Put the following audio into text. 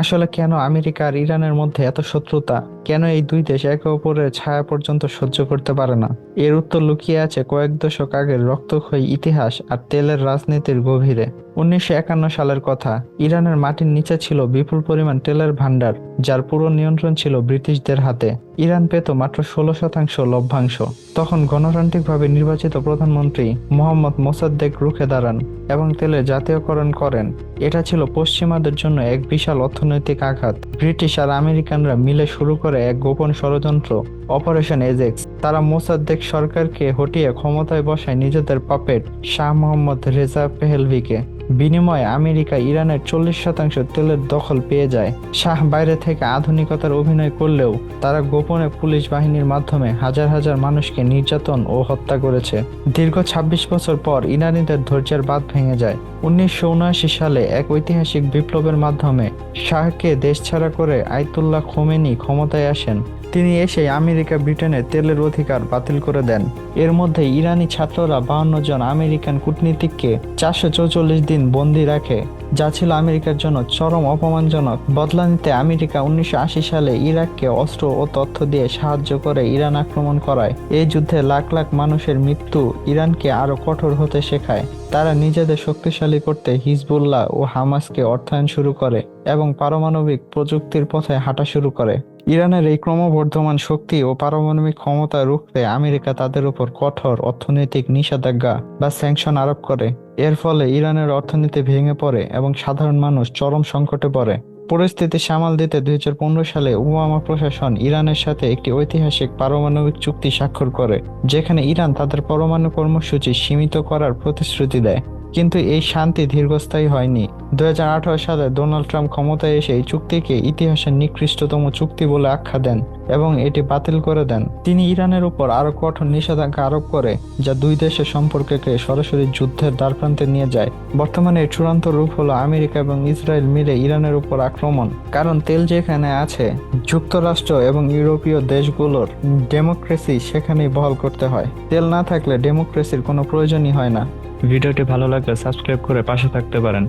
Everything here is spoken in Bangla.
আসলে কেন আমেরিকা আর ইরানের মধ্যে এত শত্রুতা? কেন এই দুই দেশ একে অপরের ছায়া পর্যন্ত সহ্য করতে পারে না? এর উত্তর লুকিয়ে আছে কয়েক দশক আগের রক্তক্ষয়ী ইতিহাস আর তেলের রাজনীতির গভীরে। 1951 সালের কথা। ইরানের মাটির নিচে ছিল বিপুল পরিমাণ তেলের ভান্ডার, যার পুরো নিয়ন্ত্রণ ছিল ব্রিটিশদের হাতে। ইরান পেত মাত্র 16% লভ্যাংশ। তখন গণতান্ত্রিকভাবে নির্বাচিত প্রধানমন্ত্রী মোহাম্মদ মোসাদ্দেক রুখে দাঁড়ান এবং তেলের জাতীয়করণ করেন। এটা ছিল পশ্চিমাদের জন্য এক বিশাল অর্থনৈতিক আঘাত। ব্রিটিশ আর আমেরিকানরা মিলে শুরু করে এক গোপন ষড়যন্ত্র, অপারেশন এজেক্স। তারা মোসাদ্দেক সরকারকে হটিয়ে ক্ষমতায় বসায় নিজেদের পাপেট শাহ মোহাম্মদ রেজা পেহেলভিকে। বিনিময়ে আমেরিকা ইরানের 40% তেলের দখল পেয়ে যায়। শাহ বাইরে থেকে আধুনিকতার অভিনয় করলেও তারা গোপনে পুলিশ বাহিনীর মাধ্যমে হাজার হাজার মানুষকে নির্যাতন ও হত্যা করেছে। দীর্ঘ 26 বছর পর ইরানিদের ধৈর্যের বাঁধ ভেঙে যায়। 1979 সালে এক ঐতিহাসিক বিপ্লবের মাধ্যমে শাহকে দেশছাড়া করে আয়াতুল্লাহ খোমেনি ক্ষমতায় আসেন। তিনি এসে আমেরিকা ব্রিটেনের তেলের অধিকার বাতিল করে দেন। এর মধ্যে ইরানি ছাত্ররা 52 জন আমেরিকান কূটনীতিককে 444 দিন বন্দী রাখে, যা ছিল আমেরিকার জন্য চরম অপমানজনক। বদলা নিতে আমেরিকা 1980 সালে ইরাককে অস্ত্র ও তথ্য দিয়ে সাহায্য করে ইরান আক্রমণ করায়। এই যুদ্ধে লাখ লাখ মানুষের মৃত্যু ইরানকে আরো কঠোর হতে শেখায়। তারা নিজেদের শক্তিশালী করতে হিজবুল্লাহ ও হামাসকে অর্থায়ন শুরু করে এবং পারমাণবিক প্রযুক্তির পথে হাঁটা শুরু করে। ইরানের এই ক্রমবর্ধমান শক্তি ও পারমাণবিক ক্ষমতা রুখতে আমেরিকা তাদের উপর কঠোর অর্থনৈতিক নিষেধাজ্ঞা বা স্যাংশন আরোপ করে। এর ফলে ইরানের অর্থনীতি ভেঙে পড়ে এবং সাধারণ মানুষ চরম সংকটে পড়ে। পরিস্থিতি সামাল দিতে 2015 সালে ওবামা প্রশাসন ইরানের সাথে একটি ঐতিহাসিক পারমাণবিক চুক্তি স্বাক্ষর করে, যেখানে ইরান তাদের পরমাণু কর্মসূচি সীমিত করার প্রতিশ্রুতি দেয়। কিন্তু এই শান্তি দীর্ঘস্থায়ী হয়নি। 2018 সালে ডোনাল্ড ট্রাম্প ক্ষমতায় এসে এই চুক্তিকে ইতিহাসের নিকৃষ্টতম চুক্তি বলে আখ্যা দেন এবং এটি বাতিল করে দেন। তিনি ইরানের উপর আরো কঠোর নিষেধাজ্ঞা আরোপ করে, যা দুই দেশের সম্পর্ককে সরাসরি যুদ্ধের দ্বারপ্রান্তে নিয়ে যায়। বর্তমানে এর চূড়ান্ত রূপ হলো আমেরিকা এবং ইসরায়েল মিলে ইরানের উপর আক্রমণ। কারণ তেল যেখানে আছে, যুক্তরাষ্ট্র এবং ইউরোপীয় দেশগুলোর ডেমোক্রেসি সেখানেই বহাল করতে হয়। তেল না থাকলে ডেমোক্রেসির কোনো প্রয়োজনই হয় না। ভিডিওটি ভালো লাগলে সাবস্ক্রাইব করে পাশে থাকতে পারেন।